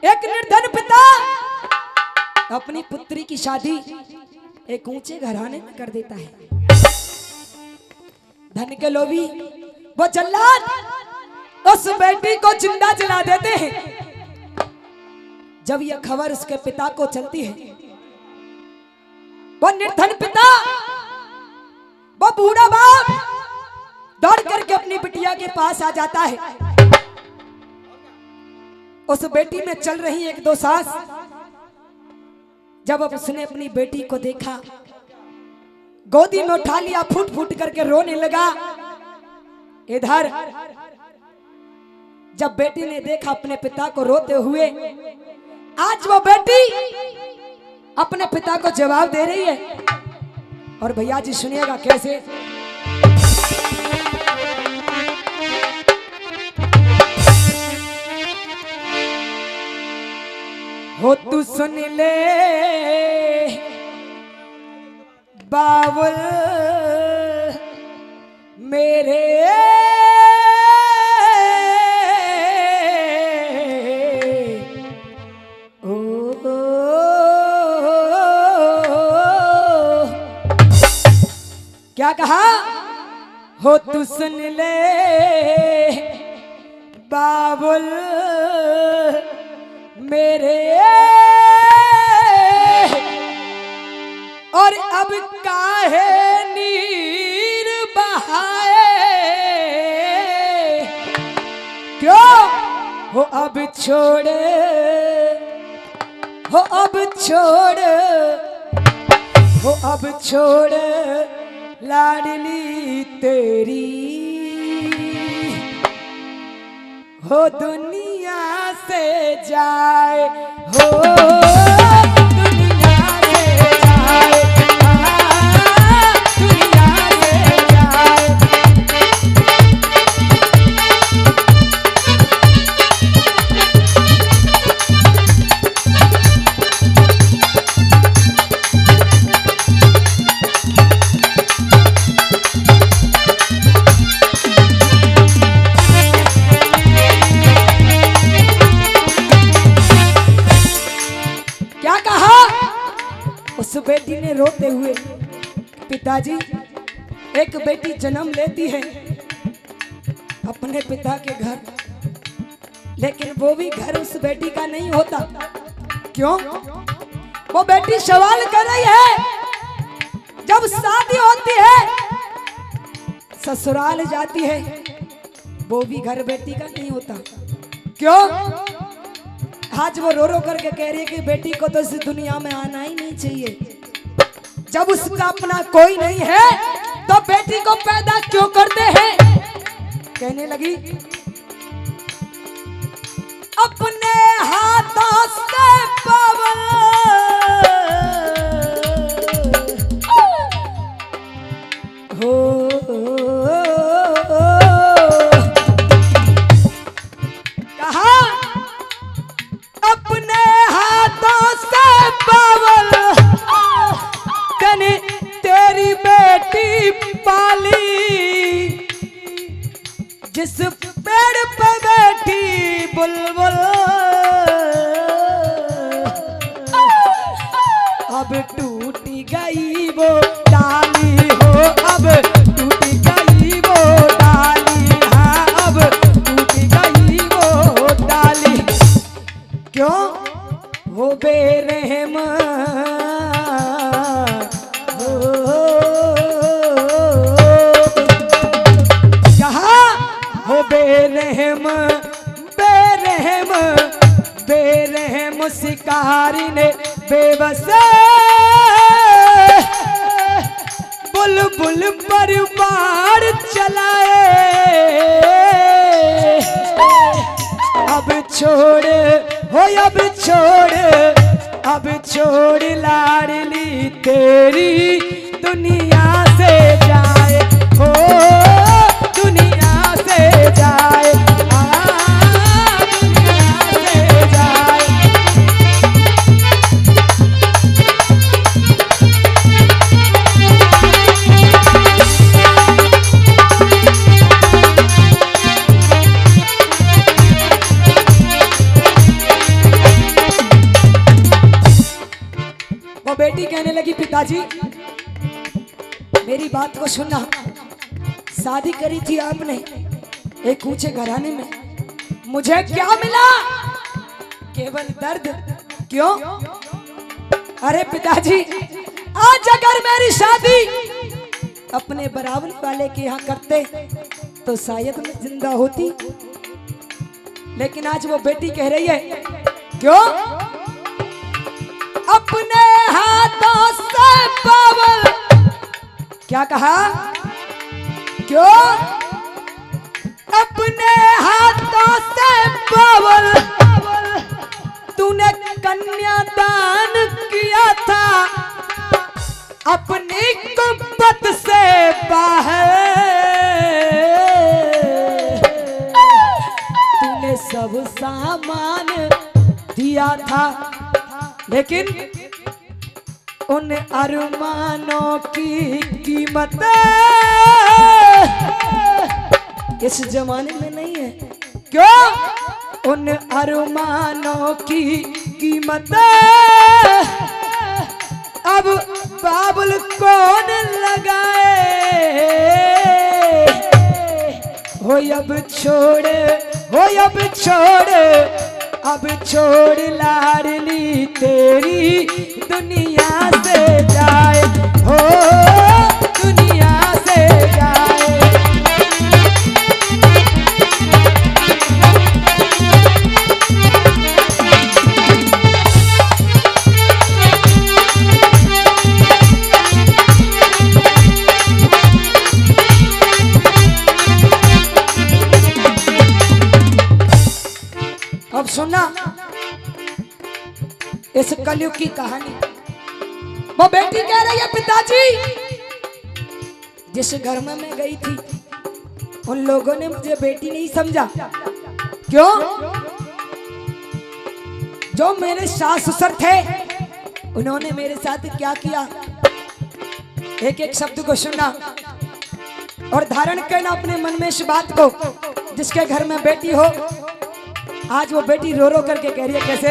एक निर्धन पिता अपनी पुत्री की शादी एक ऊंचे घराने में कर देता है। धन के लोभी वो जल्लाद उस बेटी को जिंदा जला देते हैं। जब यह खबर उसके पिता को चलती है, वो निर्धन पिता, वो बूढ़ा बाप दौड़ करके अपनी बिटिया के पास आ जाता है। उस बेटी में चल रही एक दो सांस। जब उसने अपनी बेटी को देखा, गोदी में उठा लिया, फूट फूट करके रोने लगा। इधर जब बेटी ने देखा अपने पिता को रोते हुए, आज वो बेटी अपने पिता को जवाब दे रही है। और भैया जी सुनिएगा कैसे। हो तू सुन ले बाबुल मेरे, क्या कहा? हो तू सुन ले बाबुल मेरे, और अब काहे नीर बहाए, क्यों हो अब छोड़, हो अब छोड़, हो अब छोड़ लाडली तेरी, हो दुनिया से जाए, हो दुनिया से जाए, दुनिया से जाए। उस बेटी ने रोते हुए, पिताजी, एक बेटी जन्म लेती है अपने पिता के घर, लेकिन वो भी घर उस बेटी का नहीं होता। क्यों? वो बेटी सवाल कर रही है, जब शादी होती है ससुराल जाती है, वो भी घर बेटी का नहीं होता। क्यों? आज वो रो रो करके कह रही है कि बेटी को तो इस दुनिया में आना ही नहीं चाहिए। जब उसका अपना कोई नहीं है तो बेटी को पैदा क्यों करते हैं? कहने लगी, अपने हाथों से पवन हो, कहा अपने हाथों से पवन तने तेरी बेटी पाली, जिस पेड़ पे बैठी बुलबुल अब टूटी गई वो डाली, हो अब टूटी गई वो डाली, हाँ अब टूटी गई वो डाली। क्यों? वो बेरहम बेरहम, बेरहम, बेरहम शिकारी ने बेबस बुलबुल पर बाढ़ चलाए। अब छोड़, हो अब छोड़, अब छोड़ लाडली तेरी, दुनिया से जाए, हो दुनिया से जाए, दुनिया से जाए। बेटी कहने लगी पिताजी मेरी बात को सुनना, शादी करी थी आपने एक ऊंचे घराने में, मुझे क्या मिला? केवल दर्द। क्यों? अरे पिताजी आज अगर मेरी शादी अपने बराबर वाले के यहाँ करते तो शायद मैं जिंदा होती, लेकिन आज वो बेटी कह रही है क्यों? अपने हाथों से पावल। क्या कहा? क्यों? अपने हाथों से पावल तूने कन्यादान किया था, अपनी कुब्बत से बाहर तूने सब सामान दिया था, लेकिन उन अरमानों की कीमत इस जमाने में नहीं है। क्यों? उन अरमानों की कीमत अब बाबुल कौन लगाए? हो अब छोड़, हो अब छोड़, अब छोड़ लाडली तेरी दुनिया से जाए, हो दुनिया से जाए। अब सुनना इस कलयुग की कहानी। वो बेटी कह रही है पिताजी जिस घर में मैं गई थी उन लोगों ने मुझे बेटी नहीं समझा। क्यों? जो मेरे सास ससुर थे उन्होंने मेरे साथ क्या किया? एक एक शब्द को सुनना और धारण करना अपने मन में इस बात को। जिसके घर में बेटी हो, आज वो बेटी रो रो करके कह रही है कैसे?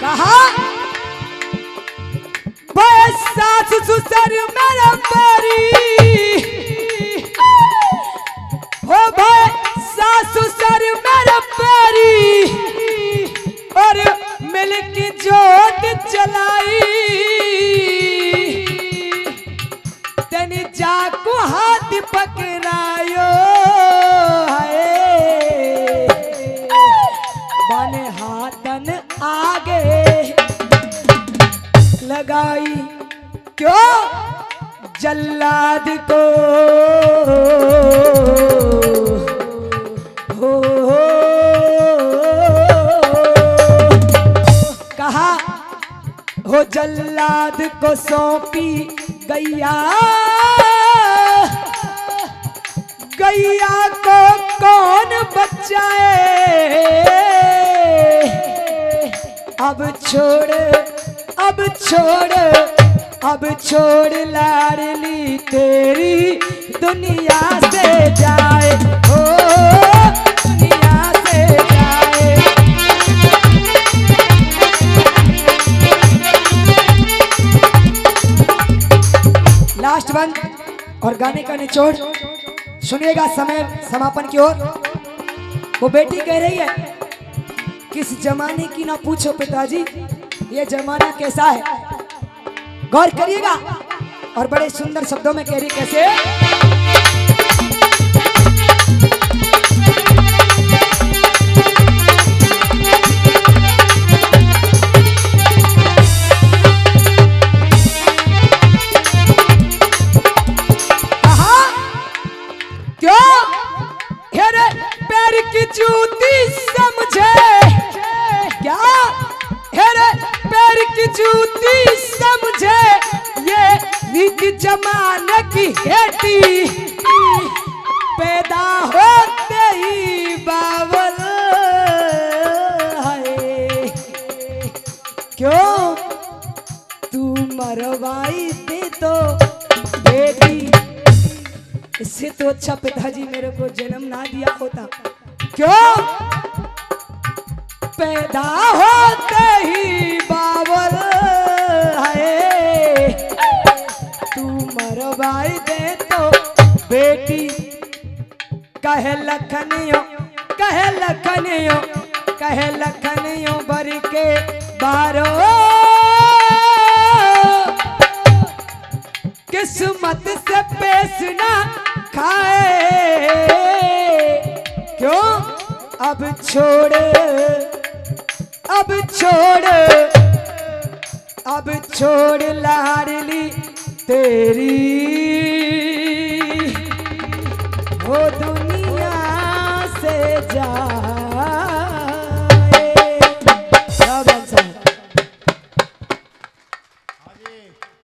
कहा सास ससुर मेरा प्यारी, हो भाई सास ससुर मेरा प्यारी, और मिलके जोत जलाई तनी जाकू हाथ पकड़ायो है बने हाथन आगे लगाई। क्यों? जल्लाद को हो जल्लाद को सौंपी गैया, गैया को कौन बचाए? अब छोड़, अब छोड़, अब छोड़ लाडली तेरी दुनिया से जाए, हो दुनिया से जाए। लास्ट वन और गाने का निचोड़ सुनिएगा समय समापन की ओर। वो बेटी कह रही है किस जमाने की ना पूछो पिताजी, ये जमाना कैसा है, गौर करिएगा। और बड़े सुंदर शब्दों में कह रही कैसे? पैर की जूती समझे क्या? हेरे पैर की जूती समझे ये रीत जमाने की हेटी, पैदा होते ही बावल है। क्यों? तू मरवाई दे तो बेटी, इससे तो अच्छा पिताजी मेरे को जन्म ना दिया होता। क्यों? पैदा होते ही बावल है, तू मरवाई दे तो बेटी। कहे लखनियो, कहे लखनियो, कहे लखनियो बर के बारो, किस्मत से पेश ना खाए। क्यों? अब छोड़, अब छोड़, अब छोड़ लाडली तेरी, वो दुनिया से जाए।